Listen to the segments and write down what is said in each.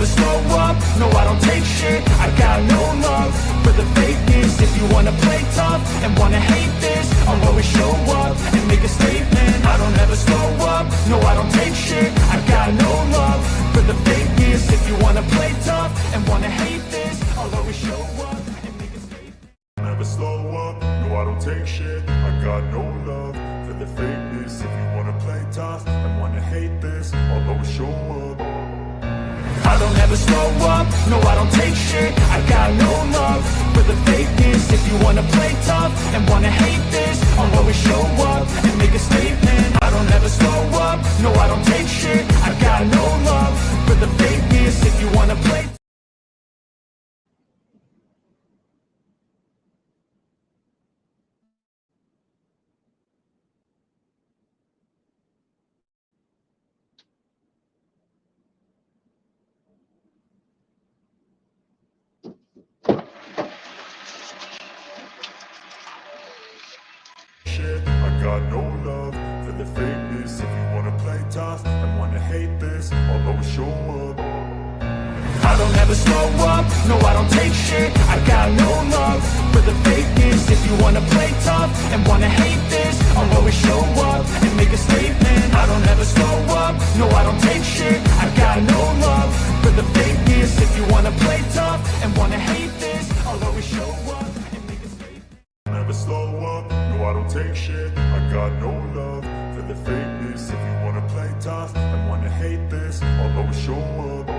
never slow up, no I don't take shit. I got no love for the fakeness. If you wanna play tough and wanna hate this, I'll always show up and make a statement. I don't ever slow up, no I don't take shit. I got no love for the fakeness. If you wanna play tough and wanna hate this, I'll always show up and make a statement. Never slow up, no I don't take shit. I got no love for the fakeness. If you wanna play tough and wanna hate this, I'll always show up. I don't ever slow up, no I don't take shit. I got no love for the fakeness. If you wanna play tough and wanna hate this, I'll always show up and make a statement. I don't ever slow up, no I don't take shit. I got no love for the fakeness. If you wanna play shit, I got no love for the fakeness. If you wanna play tough and wanna hate this, I'll always show up. I don't ever slow up, no I don't take shit. I got no love for the fakeness. If you wanna play tough and wanna hate this, I'll always show up and make a statement. I don't ever slow up, no I don't take shit. I got no love for the fakeness. If you wanna play tough and wanna hate this, I'll always show up and make a statement. Never slow up, no I don't take shit. I got no love for the fakeness. If you wanna play tough and wanna hate this, I'll always show up.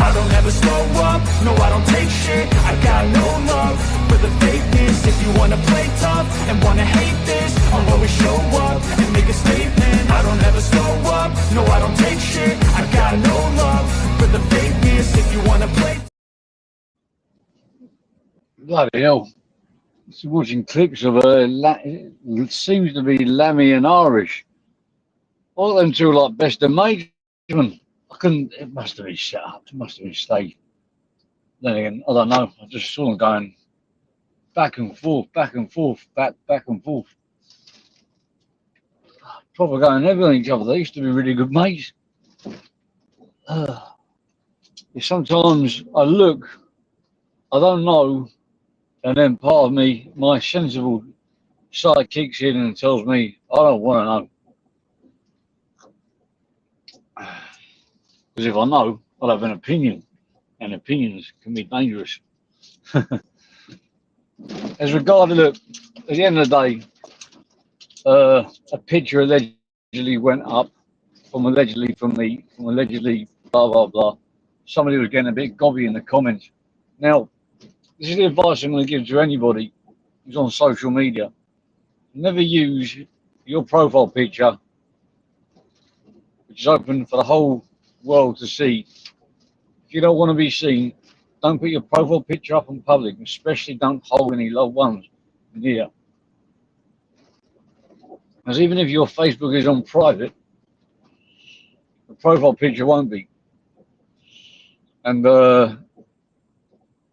I don't ever slow up, no I don't take shit. I got no love for the fakeness. If you wanna play tough and wanna hate this, I'll always show up and make a statement. I don't ever slow up, no I don't take shit. I got no love for the fakeness. If you wanna play Bloody hell. Just watching clips of it seems to be Lammy and Irish. All them two are like best of mates. I couldn't, it must have been set up, it must have been staged. Then again, I don't know, I just saw them going back and forth, back and forth, back and forth. Proper going heavy on each other. They used to be really good mates. Sometimes I look, I don't know, and then part of me, my sensible side kicks in and tells me, I don't want to know. Because if I know, I'll have an opinion, and opinions can be dangerous. As regarded at the end of the day, a picture allegedly went up from allegedly blah blah blah. Somebody was getting a bit gobby in the comments. Now, this is the advice I'm going to give to anybody who's on social media. Never use your profile picture, which is open for the whole world to see. If you don't want to be seen, don't put your profile picture up in public, especially don't hold any loved ones near. Because even if your Facebook is on private, the profile picture won't be. And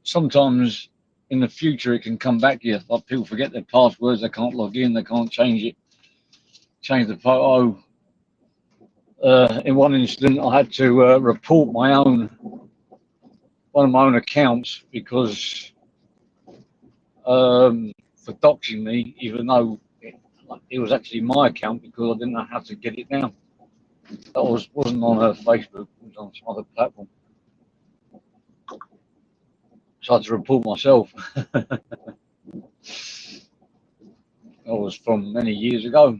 sometimes in the future it can come back to you. Like people forget their passwords, they can't log in, they can't change it, change the photo. In one incident, I had to report one of my own accounts because for doxing me, even though it was actually my account, because I didn't know how to get it down. That wasn't on Facebook, it was on some other platform. So I had to report myself. That was from many years ago.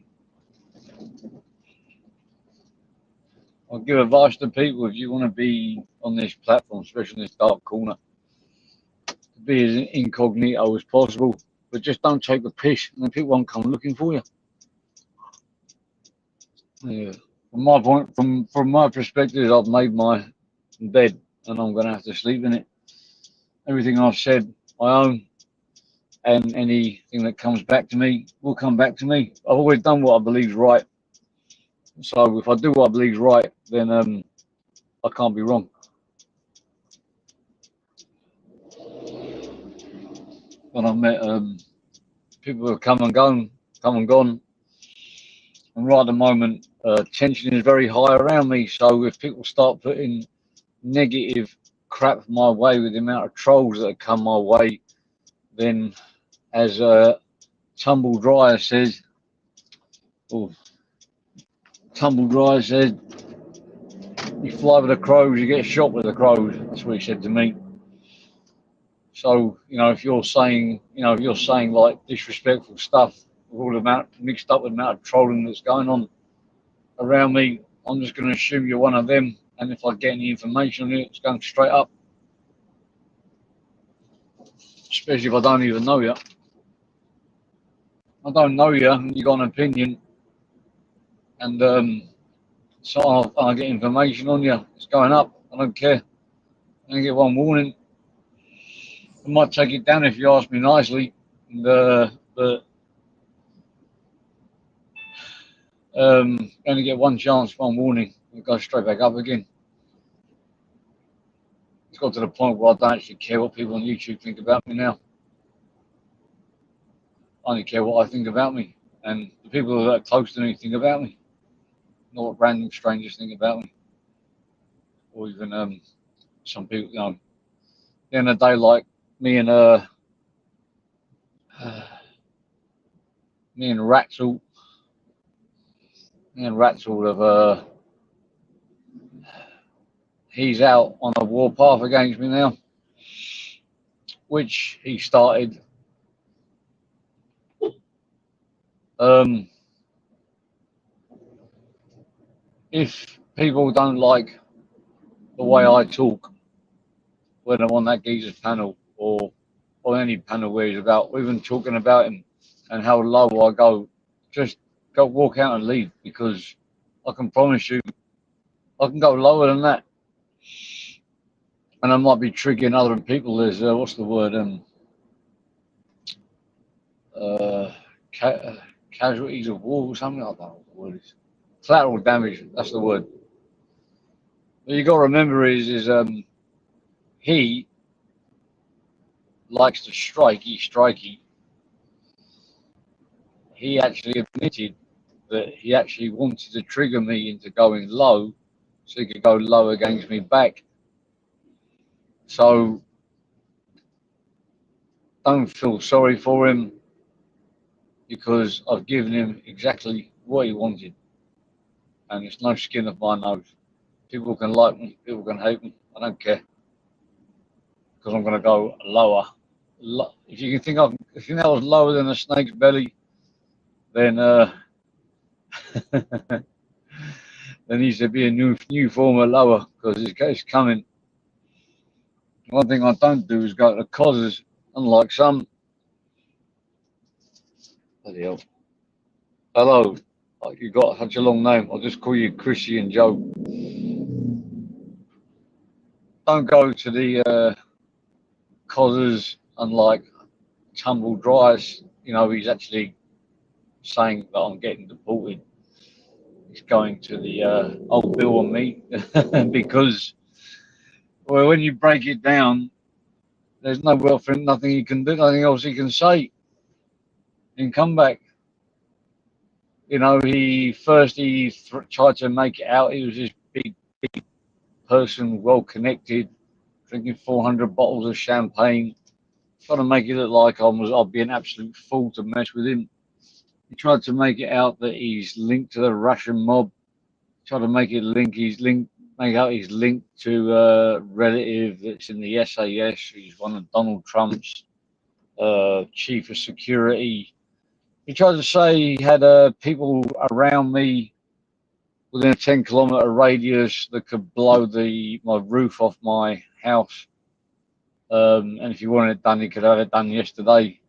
I'll give advice to people: if you want to be on this platform, especially in this dark corner, be as incognito as possible, but just don't take the piss, and then people won't come looking for you. Yeah. From my perspective, I've made my bed, and I'm going to have to sleep in it. Everything I've said, I own, and anything that comes back to me will come back to me. I've always done what I believe is right. So if I do what I believe is right, then I can't be wrong. When I've met people who have come and gone, and right at the moment, tension is very high around me. So if people start putting negative crap my way with the amount of trolls that have come my way, then as Tumble Dryer says, or Tumble Dryer said, you fly with the crows, you get shot with the crows. That's what he said to me. So, if you're saying, like disrespectful stuff, with all the amount mixed up with the amount of trolling that's going on around me, I'm just going to assume you're one of them. And if I get any information on it, it's going straight up. Especially if I don't even know you. I don't know you, and you got an opinion, and so I get information on you. It's going up. I don't care. I get one warning. I might take it down if you ask me nicely, but only get one chance, one warning. It goes straight back up again. It's got to the point where I don't actually care what people on YouTube think about me now. I only care what I think about me, and the people that are close to me think about me, not what random strangers think about me, or even some people. At the end of the day, like me and Ratzel have he's out on a warpath against me now, which he started. If people don't like the way I talk when I'm on that geezer's panel or on any panel where he's about, even talking about him and how low I go, just go walk out and leave, because I can promise you I can go lower than that. And I might be triggering other people. There's what's the word? Casualties of war or something. I don't know what the word is. Collateral damage. That's the word. What you got to remember is he likes to strikey. He actually admitted that he actually wanted to trigger me into going low, so he could go low against me back. So don't feel sorry for him, because I've given him exactly what he wanted, and it's no skin off my nose. People can like me, people can hate me. I don't care, because I'm going to go lower. If you think I was lower than a snake's belly, then there needs to be a new form of lower, because it's coming. One thing I don't do is go to causes, unlike some. Bloody hell. Hello. You got such a long name. I'll just call you Chrissy and Joe. Don't go to the causes, unlike Tumble Dryers. He's actually saying that I'm getting deported. He's going to the old bill on me because, well, when you break it down, there's no nothing he can do, nothing else he can say and come back. He tried to make it out he was this big person, well connected, drinking 400 bottles of champagne, trying to make it look like I'd be an absolute fool to mess with him. He tried to make it out that he's linked to the Russian mob. Tried to make out he's linked to a relative that's in the SAS. He's one of Donald Trump's chief of security. He tried to say he had people around me within a 10-kilometer radius that could blow my roof off my house. And if he wanted it done, he could have it done yesterday.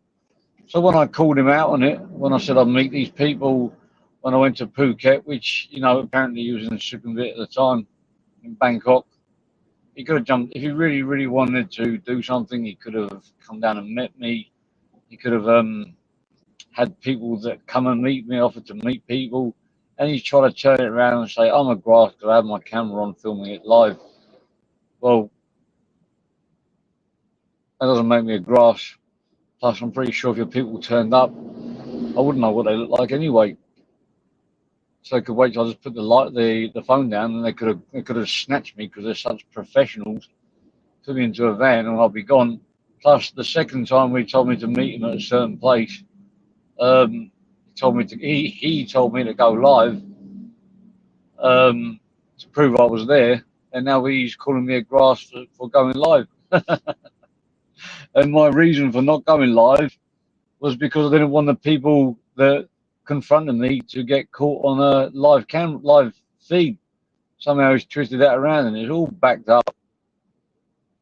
So when I called him out on it, when I said I'd meet these people, when I went to Phuket, which, apparently he was in Sukhumvit at the time, in Bangkok, he could have jumped. If he really, really wanted to do something, he could have come down and met me. He could have had people that come and meet me, offered to meet people. And he's trying to turn it around and say, I'm a grass because I have my camera on filming it live. Well, that doesn't make me a grass. Plus, I'm pretty sure if your people turned up, I wouldn't know what they look like anyway. so they could wait till I just put the phone down, and they could have snatched me because they're such professionals. Took me into a van, and I'll be gone. Plus, the second time we told me to meet him at a certain place, he told me to go live to prove I was there, and now he's calling me a grass for going live. And my reason for not going live was because I didn't want the people that confronted me to get caught on a live feed. Somehow he's twisted that around, and it's all backed up.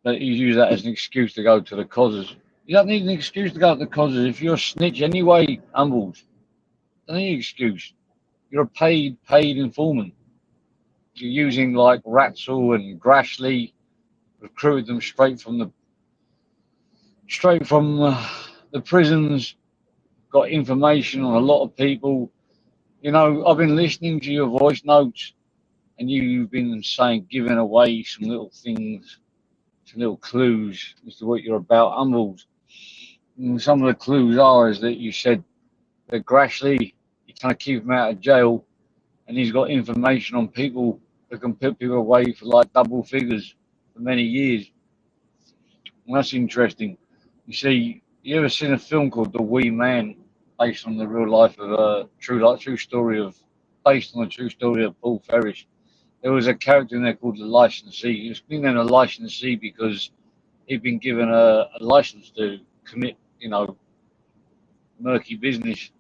But he's used that as an excuse to go to the causes. You don't need an excuse to go to the causes. If you're a snitch anyway, Humbles, don't need an excuse. You're a paid informant. You're using like Ratzel and Grashley, recruited them straight from the prisons, got information on a lot of people. You know, I've been listening to your voice notes, and you've been giving away some little things, some little clues as to what you're about, Humbles. And some of the clues is that you said that Grashley, you kind of keep him out of jail, and he's got information on people that can put people away for like double figures for many years. And that's interesting. You see, you ever seen a film called The Wee Man, based on the real life of based on the true story of Paul Ferris? There was a character in there called the licensee. He was being named a licensee because he'd been given a license to commit, murky business.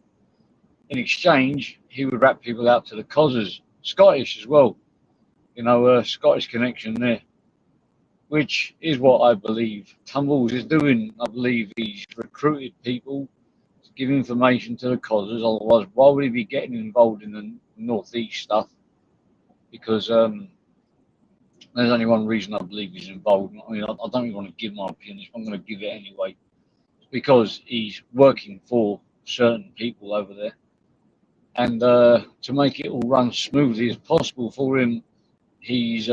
In exchange, he would rat people out to the causes. Scottish as well, Scottish connection there, which is what I believe Tumbles is doing. I believe he's recruited people to give information to the causes. Otherwise, why would he be getting involved in the northeast stuff? Because there's only one reason I believe he's involved. I mean, I don't even want to give my opinion. I'm going to give it anyway. It's because he's working for certain people over there. And to make it all run smoothly as possible for him, he's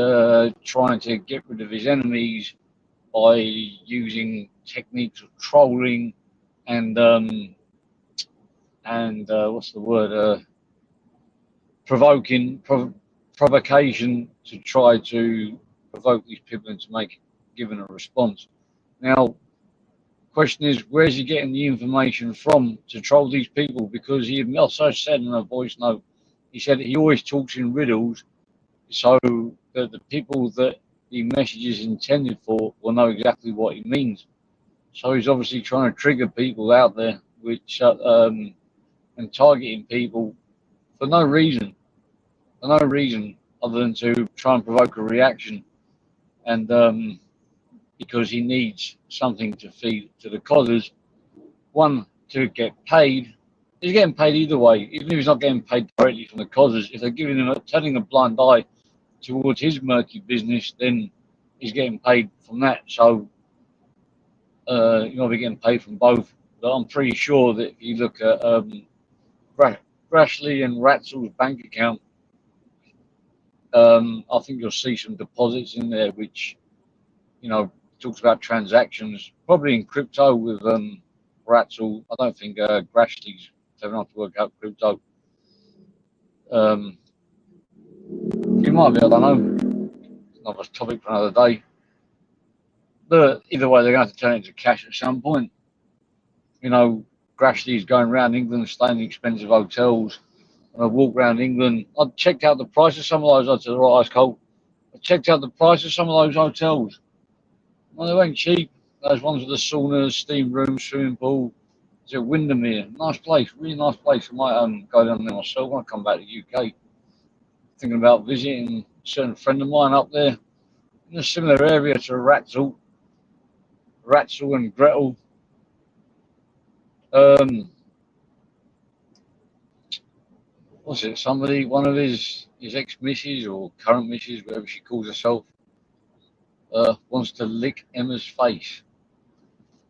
trying to get rid of his enemies by using techniques of trolling and what's the word? Provocation to try to provoke these people into giving a response. Now, question is, where's he getting the information from to troll these people? Because he also said in a voice note, he said he always talks in riddles so that the people that the message is intended for will know exactly what he means. So he's obviously trying to trigger people out there, and targeting people for no reason other than to try and provoke a reaction, and because he needs something to feed to the causes. One, to get paid. He's getting paid either way, even if he's not getting paid directly from the causes. If they're turning a blind eye towards his murky business, then he's getting paid from that. So you might be getting paid from both. But I'm pretty sure that if you look at Grashley and Ratzel's bank account, I think you'll see some deposits in there which, talks about transactions, probably in crypto with Ratzel. I don't think Grashley's having enough to work out crypto. He might be, I don't know. It's another topic for another day. But either way, they're going to have to turn it into cash at some point. Grashley's going around England, staying in expensive hotels. And I walk around England. I checked out the price of some of those hotels. Right, ice cold. I checked out the price of some of those hotels. Well, they weren't cheap. Those ones with the saunas, steam rooms, swimming pool. It's at Windermere. Nice place, really nice place. I might go down there myself when I come back to the UK. Thinking about visiting a certain friend of mine up there in a similar area to Ratzel and Gretel. What's it? One of his ex-missus or current missus, whatever she calls herself, wants to lick Emma's face.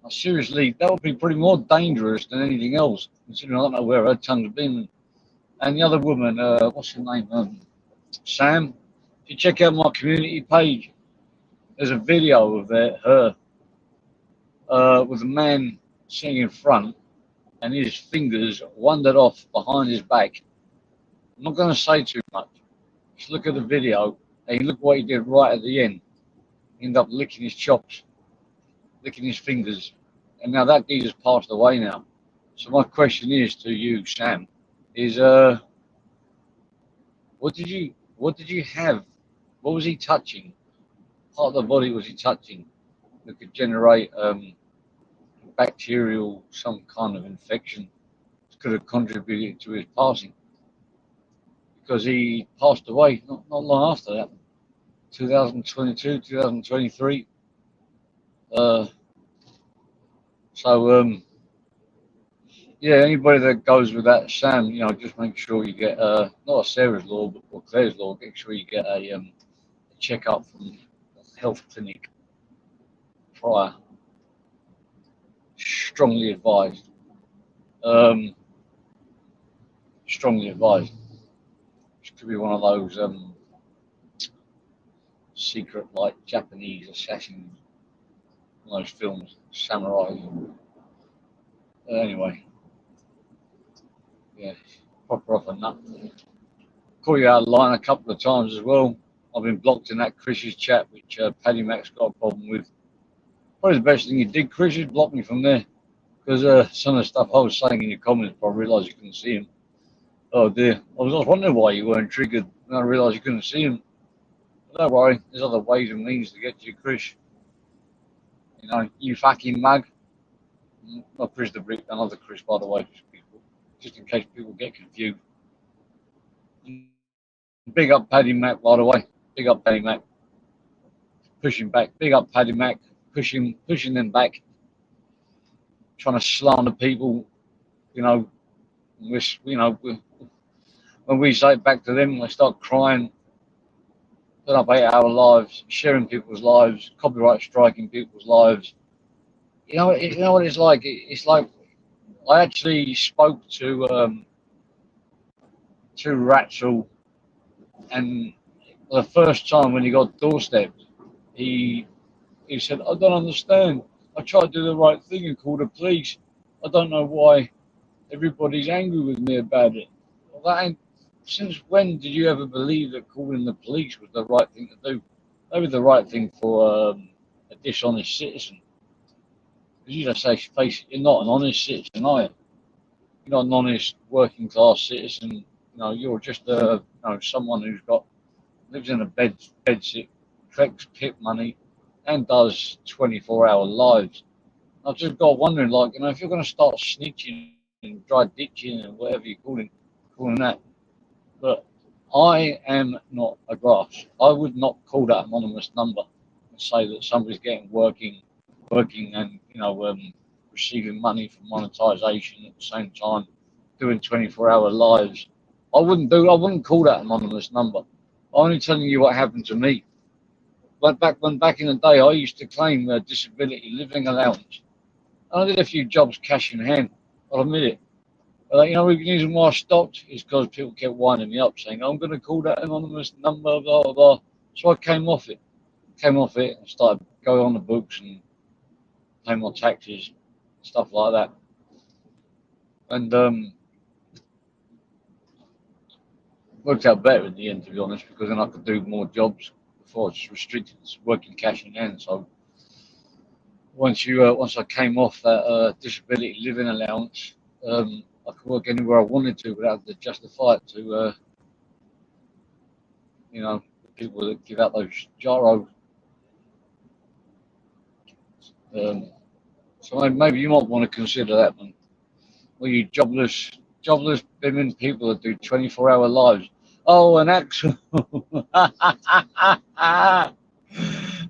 Now, seriously, that would be pretty more dangerous than anything else, considering I don't know where her tongue's been. And the other woman, what's her name? Sam. If you check out my community page, there's a video of her with a man sitting in front, and his fingers wandered off behind his back, I'm not going to say too much. Just look at the video and look what he did right at the end. He ended up licking his chops, licking his fingers, and now that geezer's passed away now. So my question is to you, Sam, is what did you have? What was he touching? Part of the body was he touching that could generate bacterial, some kind of infection that could have contributed to his passing? Because he passed away not long after that, 2022, 2023. So yeah, anybody that goes with that, Sam, just make sure you get not a Sarah's Law, but or Claire's Law. Make sure you get a checkup from the health clinic prior. Strongly advised. Strongly advised. It could be one of those secret, like Japanese assassin, those films, samurai. Anyway, yeah, proper off a nut. Call you out of line a couple of times as well. I've been blocked in that Chris's chat, which Paddy Mac's got a problem with. Probably the best thing you did, Chris, is block me from there. Because some of the stuff I was saying in your comments, I realised you couldn't see him. Oh dear, I was wondering why you weren't triggered, and I realised you couldn't see him. But don't worry, there's other ways and means to get to you, Chris. You fucking mug. Not Chris the Brick, another Chris, by the way, just in case people get confused. Big up Paddy Mac, by the way. Big up Paddy Mac. Pushing back. Big up Paddy Mac. Pushing them back. Trying to slander people. When we say it back to them, they start crying. Put up 8 hour lives, sharing people's lives, copyright striking people's lives. You know what it's like? It's like I actually spoke to Ratzel, and the first time when he got doorstepped, he said, I don't understand. I tried to do the right thing and call the police. I don't know why everybody's angry with me about it. Well, since when did you ever believe that calling the police was the right thing to do? That was the right thing for a dishonest citizen. Because you just say, face it, you're not an honest citizen, are you? You're not an honest working class citizen. You're just someone who's lives in a bedsit, collects pip money, and does 24-hour lives. I've just got wondering, if you're going to start snitching and dry ditching and whatever you're calling that, but I am not a grass. I would not call that anonymous number and say that somebody's working and receiving money for monetization at the same time, doing 24-hour lives. I wouldn't call that anonymous number. I'm only telling you what happened to me. But back in the day, I used to claim a disability living allowance. And I did a few jobs cash in hand. I'll admit it. But the reason why I stopped is because people kept winding me up, saying, I'm going to call that anonymous number, blah, blah, blah. So I came off it and started going on the books and paying my taxes, stuff like that. And worked out better in the end, to be honest, because then I could do more jobs before I was restricted to working cash in hand. So once I came off that disability living allowance, I could work anywhere I wanted to without to justify it to people that give out those gyros. So maybe you might want to consider that one. Well, you jobless women people that do 24-hour lives. Oh, an axle.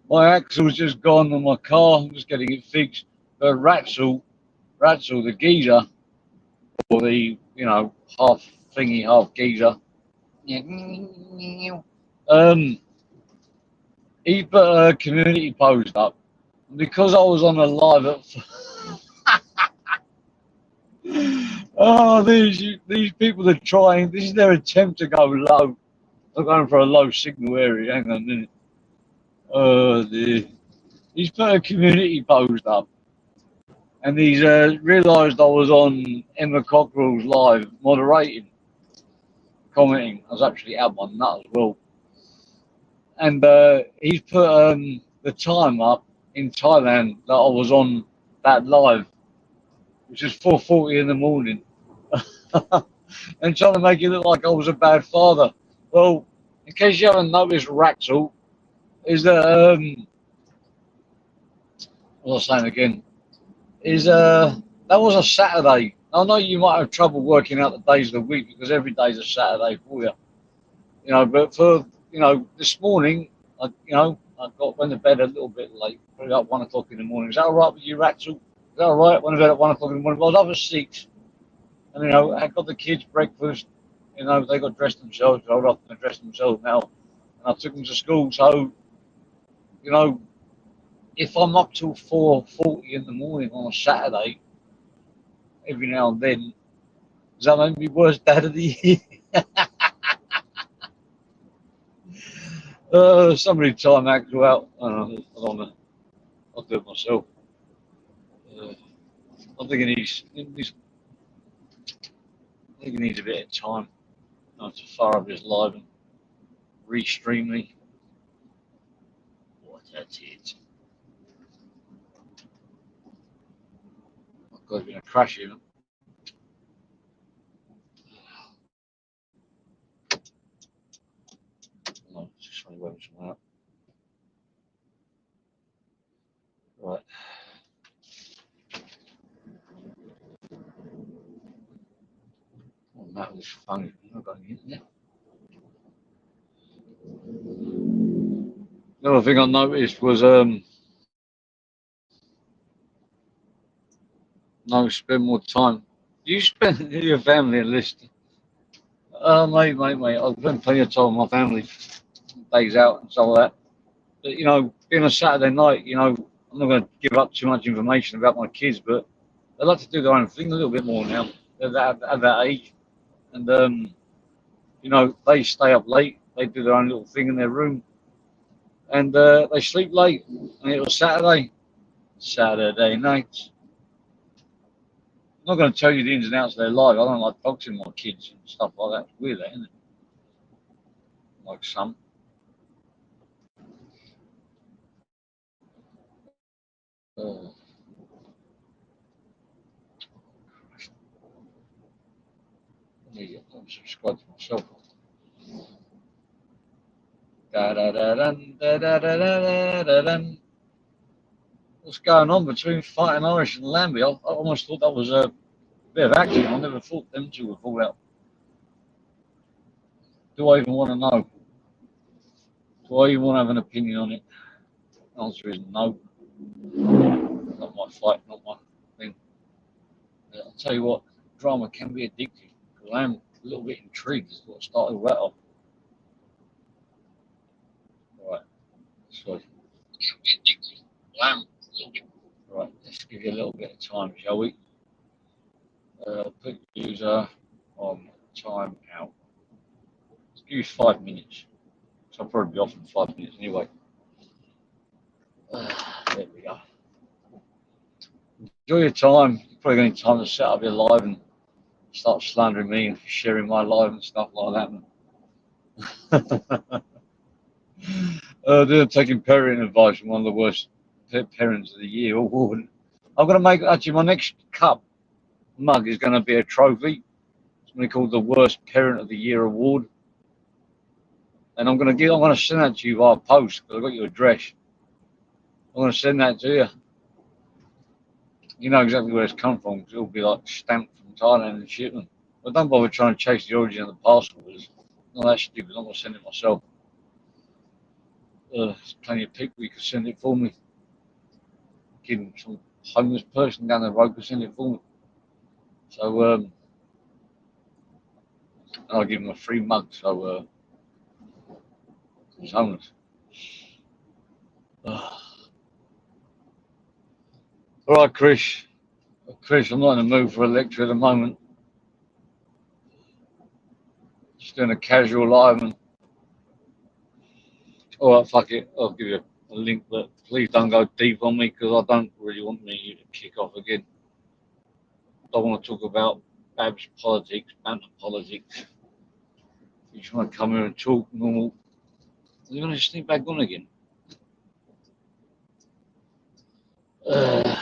My axle's just gone on my car. I'm just getting it fixed. But Ratzel, the geezer, or the half thingy, half geezer. He put a community post up because I was on a live at. Oh, these people are trying. This is their attempt to go low. They're going for a low signal area. Hang on a minute. Oh dear. He's put a community post up, and he's realised I was on Emma Cockrell's live moderating. commenting. I was actually out my nut as well. And he's put the time up in Thailand that I was on that live, which is 4:40 in the morning, and trying to make it look like I was a bad father. Well, in case you haven't noticed, Raxel, is that what was I saying again? Is that was a Saturday. I know you might have trouble working out the days of the week because every day's a Saturday for you, But for this morning, I went to bed a little bit late, probably about 1 o'clock in the morning. Is that all right with you, Raxel? Is that all right? Went to bed at 1 o'clock in the morning. Well, I was up at 6, and I got the kids breakfast. They got dressed themselves. I got them dressed themselves now, and I took them to school. So, if I'm up till 4:40 in the morning on a Saturday, every now and then, does that make me worst dad of the year? Somebody time Axel out. I don't know. I'll do it myself. I'm thinking I think he needs a bit of time to fire up his live and restream me. What that's it. I've got to be in a crash here. No, it's just funny whether something out. Right. Oh, that was funny. I've got the internet. The other thing I noticed was spend more time. You spend your family a list. Mate. I've spent plenty of time with my family, days out and stuff like that. But being a Saturday night, I'm not going to give up too much information about my kids, but they like to do their own thing a little bit more now. They're at that age, and they stay up late. They do their own little thing in their room, and they sleep late. And it was Saturday night. I'm not going to tell you the ins and outs of their life. I don't like boxing my kids and stuff like that. It's weird, isn't it? Like some. Oh, I'm subscribed to myself. Da da da dun, da da da da da dun. What's going on between Fighting Irish and Lambie? I almost thought that was a bit of action. I never thought them two would fall out. Do I even want to know? Do I even want to have an opinion on it? The answer is no. Not my fight, not my thing. I'll tell you what, drama can be addictive. Because I am a little bit intrigued as to what started right off. Right, so right, let's give you a little bit of time, shall we? Put user on time out. Let's give you 5 minutes. So I'll probably be off in 5 minutes anyway. There we go. Enjoy your time. You're probably going to need time to set up your live and start slandering me and sharing my live and stuff like that. They're taking parenting advice from one of the worst parents of the year award. I'm going to make actually my next cup mug is going to be a trophy. It's going to be called the worst parent of the year award. And I'm going to send that to you via post because I've got your address. I'm going to send that to you. You know exactly where it's come from because it'll be like stamped from Thailand and shipment. But don't bother trying to chase the origin of the parcel. It's not that stupid. I'm going to send it myself. There's plenty of people who can send it for me. Give some homeless person down the road can send it for me. So I'll give him a free mug. So he's homeless. All right, Chris. I'm not in the mood for a lecture at the moment. Just doing a casual live. And all right, fuck it. I'll give you a link, but please don't go deep on me because I don't really want me to kick off again. I don't want to talk about Babs politics, banter politics. You just want to come here and talk normal. You're going to sneak back on again. I'm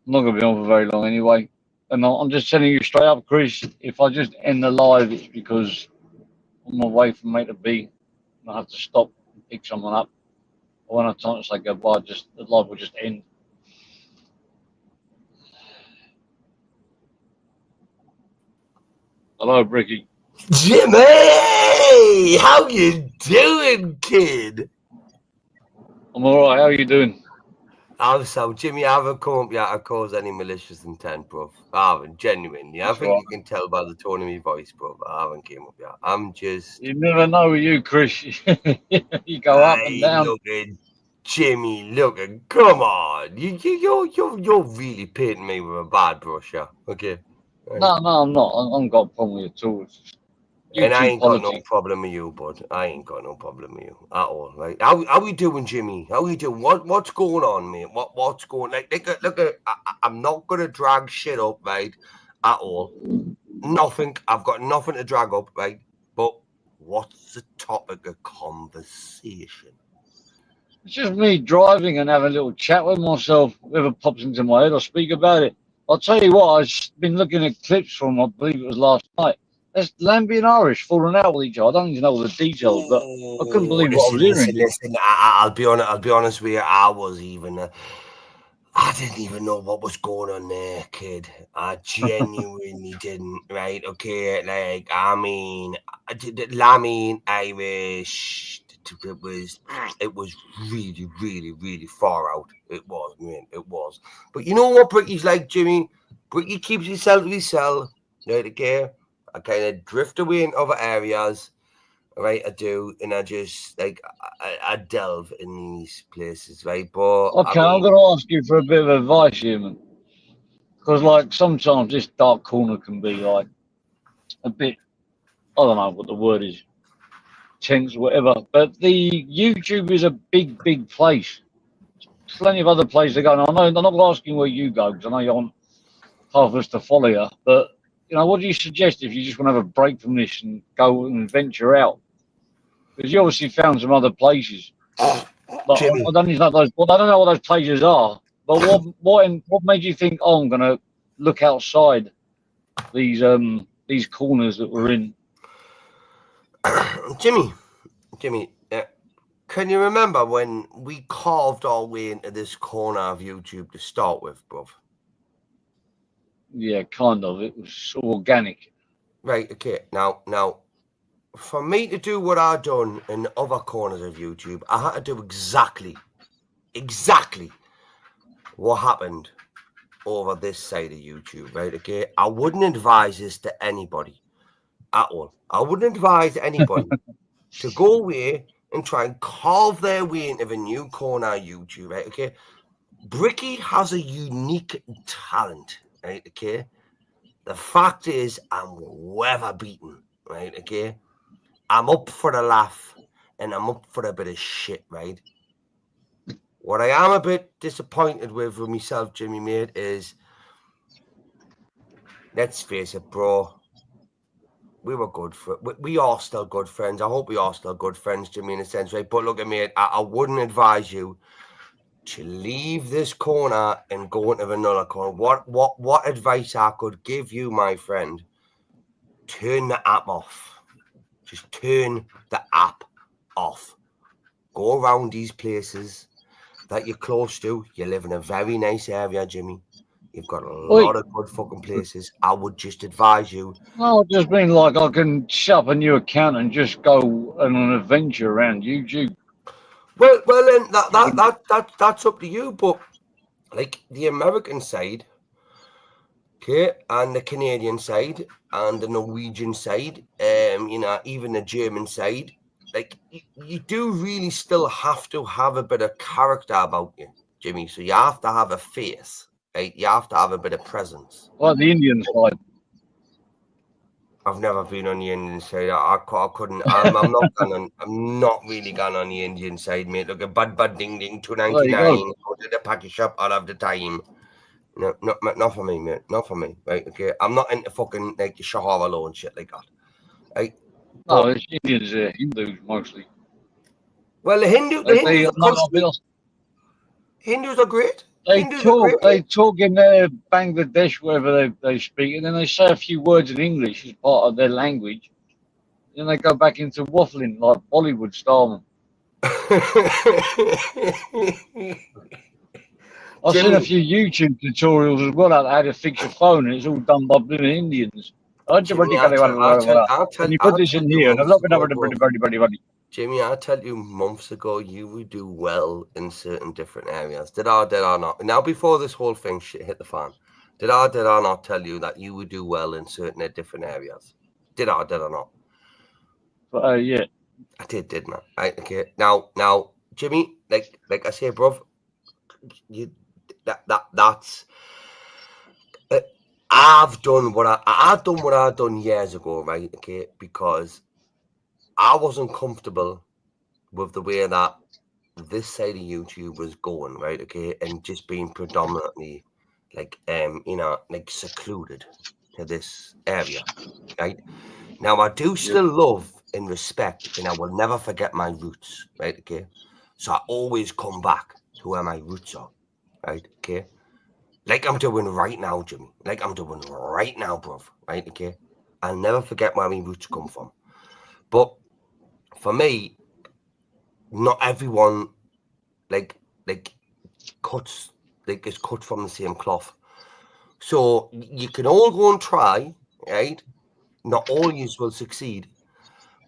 not going to be on for very long anyway. And I'm just telling you straight up, Chris, if I just end the live, it's because I'm on my way from A to B. And I have to stop and pick someone up. I won't have time to say goodbye. The live will just end. Hello, Bricky. Jimmy, how you doing, kid? I'm all right. How are you doing? I'm so Jimmy. I haven't come up yet to cause any malicious intent, bro. I haven't, genuinely. I think you can tell by the tone of my voice, bro. I haven't came up yet. I'm just. You never know with you, Chris. You go up and down. Looking, Jimmy, looking. Come on, you're really painting me with a bad brush, yeah. Okay. No, I'm not. I haven't got a problem with it at all. And I ain't got no politics. problem with you, bud. I ain't got no problem with you at all. Right? How we doing, Jimmy? How we doing? What's going on, mate? What's going? Look. I'm not gonna drag shit up, right? At all. Nothing. I've got nothing to drag up, right? But what's the topic of conversation? It's just me driving and having a little chat with myself. Whatever pops into my head, I'll speak about it. I'll tell you what, I've been looking at clips from, I believe it was last night. There's Lambie and Irish falling out with each other. I don't even know all the details, but I couldn't believe what I was hearing. Listen, I'll be honest with you. I didn't even know what was going on there, kid. I genuinely didn't. Right? Okay. Like, I mean, Lambie and Irish. It was really, really, really far out. It was, man. It was. But you know what Bricky's like, Jimmy? Bricky keeps himself to himself. Right? Okay. I kind of drift away in other areas, right? I do, and I just like I delve in these places, right? But okay, I'm going to ask you for a bit of advice here, man. Because like sometimes this dark corner can be like a bit, I don't know what the word is, tense, whatever. But the YouTube is a big, big place. Plenty of other places to go. And I know I'm not asking where you go because I know you're on half us to follow you, but. You know, what do you suggest if you just want to have a break from this and go and venture out? Because you obviously found some other places. But I don't know what those places are. But what made you think, oh, I'm going to look outside these corners that we're in? Jimmy, can you remember when we carved our way into this corner of YouTube to start with, bruv? Yeah, kind of. It was sort of organic. Right, okay. Now, for me to do what I've done in other corners of YouTube, I had to do exactly what happened over this side of YouTube, right? Okay. I wouldn't advise this to anybody at all. I wouldn't advise anybody to go away and try and carve their way into a new corner of YouTube, right? Okay. Bricky has a unique talent. Right, okay. The fact is, I'm weather beaten, right, okay. I'm up for the laugh and I'm up for a bit of shit, right. What I am a bit disappointed with myself, Jimmy, mate, is let's face it, bro. We were good for we are still good friends. I hope we are still good friends, Jimmy, in a sense, right? But look at me, I wouldn't advise you to leave this corner and go into another corner. What advice I could give you, my friend? Turn the app off. Just turn the app off. Go around these places that you're close to. You live in a very nice area, Jimmy. You've got a lot of good fucking places. I would just advise you. Well, I just mean like I can set up a new account and just go on an adventure around YouTube. Well, then that's up to you. But like the American side, okay, and the Canadian side, and the Norwegian side, you know, even the German side, like you do really still have to have a bit of character about you, Jimmy. So you have to have a face, right? You have to have a bit of presence. Like the Indian side. I've never been on the Indian side. I couldn't. I'm not really gone on the Indian side, mate. Look at bud ding ding 299. Go to the packy shop. I'll have the time. No, not for me, mate. Not for me, right? Okay, I'm not into fucking like Shahara law and shit like that. Right? No, it's Indians, Hindus mostly. Well, the Hindus They are no, country. Hindus are great. they Hindus are great. they talk in their Bangladesh, wherever they speak, and then they say a few words in English as part of their language. Then they go back into waffling like Bollywood style. I've seen a Jimmy, few YouTube tutorials as well on how to fix your phone, and it's all done by blooming Indians. Jimmy, And you put this in here, and Jimmy, I tell you months ago, you would do well in certain different areas. Did I not? Now, before this whole thing shit hit the fan, did I not tell you that you would do well in certain different areas? Did I not? yeah. I did, didn't I? Right, okay. Now, Jimmy, like I say, bruv, that's. I've done what I've done years ago, right? Okay, because I wasn't comfortable with the way that this side of YouTube was going, right? Okay, and just being predominantly like like secluded to this area, right? Now I do still love and respect, and I will never forget my roots, right? Okay, so I always come back to where my roots are, right? Okay, like I'm doing right now, Jimmy. Like I'm doing right now, bruv. Right? Okay, I'll never forget where my roots come from. But for me, not everyone like cuts like is cut from the same cloth. So you can all go and try, right? Not all you will succeed,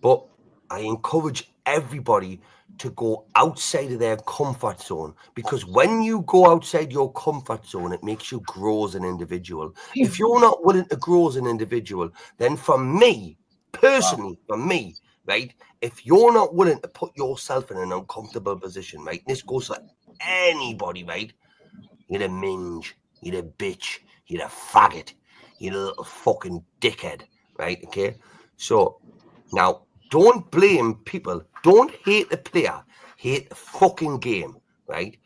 but I encourage everybody to go outside of their comfort zone, because when you go outside your comfort zone, it makes you grow as an individual. If you're not willing to grow as an individual, then for me, personally, right, if you're not willing to put yourself in an uncomfortable position, right, this goes for anybody, right, you're a minge, you're a bitch, you're a faggot, you're a little fucking dickhead, right, okay? So, now, don't blame people. Don't hate the player. Hate the fucking game, right?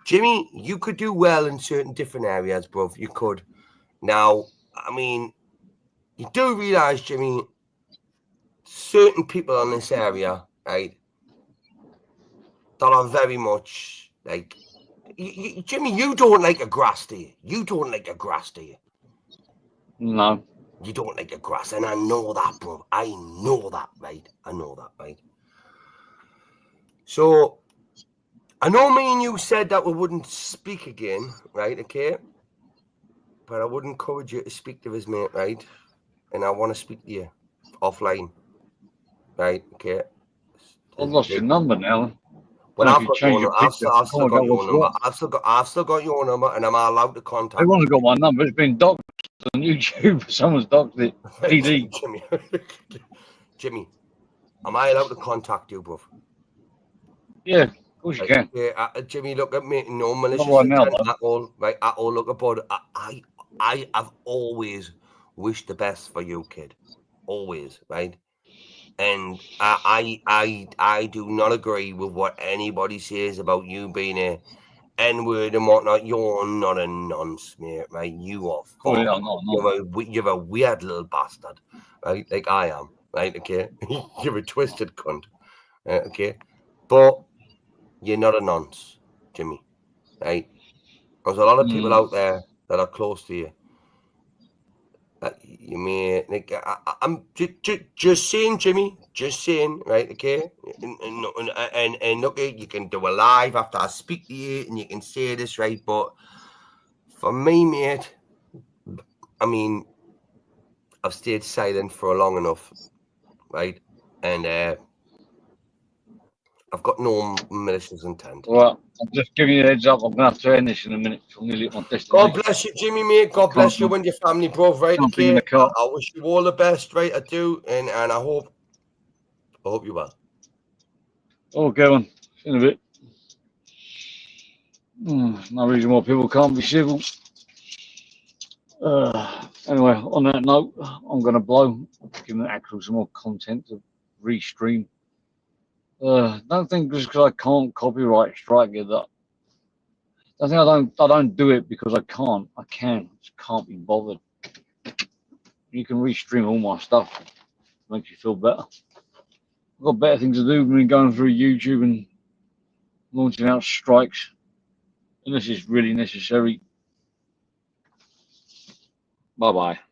Jimmy, you could do well in certain different areas, bruv. You could. Now, I mean, you do realise, Jimmy, certain people in this area, right, that are very much like... Jimmy, you don't like a grass, do you? You don't like a grass, do you? No. You don't like the grass, and I know that, bro. I know that, right? I know that, right? So, I know me and you said that we wouldn't speak again, right? Okay? But I would encourage you to speak to his mate, right? And I want to speak to you offline, right? Okay? I've lost your number now. Well, I've got your number. I've still got your number. What? I've still got your number, and I'm allowed to contact. Everyone's got my number. It's been doxed on YouTube. Someone's doxed it. PD. Jimmy, am I allowed to contact you, bro? Yeah, of course you can. Yeah, Jimmy, look at me. No malicious Not right now, intent at all, right? At all. Look about I have always wished the best for you, kid. Always, right? And I do not agree with what anybody says about you being a N-word and whatnot. You're not a nonce, mate, right? You are you're a weird little bastard, right? Like I am, right? Okay, you're a twisted cunt, okay, but you're not a nonce, Jimmy, right? There's a lot of people out there that are close to you. You may like I'm just saying, Jimmy. Just saying, right? Okay, and look, you can do a live after I speak to you, and you can say this, right? But for me, mate, I mean, I've stayed silent for long enough, right? And I've got no malicious intent. Well, I'm just giving you a heads up. I'm gonna have to end this in a minute. I'm nearly at my destination. God bless you, Jimmy, mate. God bless you and your family, bro. Right? Okay. I wish you all the best, right? I do, and I hope you well. Okay, man. In a bit. No reason why people can't be civil. Anyway, on that note, I'm going to blow, giving Axel some more content to restream. Don't think just because I can't copyright strike it that I don't do it because I can't. I just can't be bothered. You can restream all my stuff. Makes you feel better. I've got better things to do than going through YouTube and launching out strikes, unless it's really necessary. Bye bye.